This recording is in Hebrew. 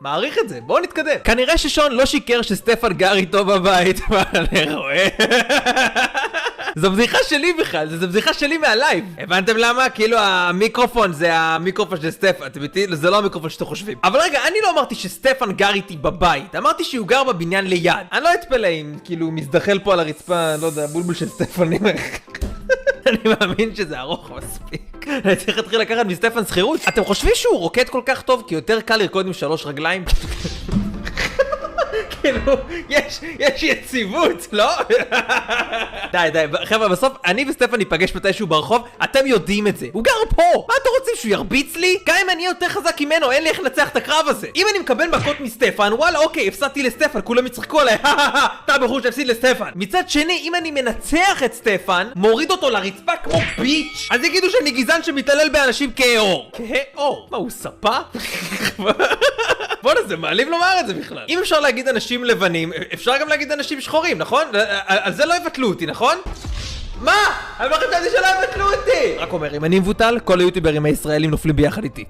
מעריך את זה, בואו נתקדם. כנראה ששון לא שיקר שסטפן גר איתו בבית, אבל אני רואה. זו בדיחה שלי בכלל, זו בדיחה שלי מהלייב. הבנתם למה? כאילו המיקרופון זה המיקרופון של סטפן, אתם איתי? זה לא המיקרופון שאתם חושבים. אבל רגע, אני לא אמרתי שסטפן גר איתי בבית, אמרתי שהוא גר בבניין ליד. אני לא אתפלא אם כאילו מזדחל פה על הרצפה, לא יודע, בולבול של סטפן. אני מאמין שזה ארוך מספיק. אני צריך להתחיל לקחת מסטפן שכירות. אתם חושבים שהוא רוקד כל כך טוב כי יותר קל לרקוד עם 3 רגליים? כאילו, יש יציבות, לא? די, חבר'ה, בסוף אני וסטפן ניפגש מתישהו ברחוב, אתם יודעים את זה. הוא גר פה! מה אתם רוצים, שהוא ירביץ לי? גם אם אני יותר חזק ממנו, אין לי איך לנצח את הקרב הזה. אם אני מקבל מכות מסטפן, וואלה, אוקיי, הפסדתי לסטפן, כולם יצחקו עליי, אתה בחור שהפסיד לסטפן. מצד שני, אם אני מנצח את סטפן, מוריד אותו לרצפה כמו ביץ', אז יגידו שאני גזען שמתעלל באנשים כאור. כאור? מה, הוא ספה? בוא'נה, זה מעליב לומר את זה בכלל. אם אפשר להגיד אנשים לבנים, אפשר גם להגיד אנשים שחורים, נכון? על זה לא יבטלו אותי, נכון? מה? אני לא חשבתי שלא יבטלו אותי! רק אומר, אם אני מבוטל, כל היוטיוברים הישראלים נופלים ביחד איתי.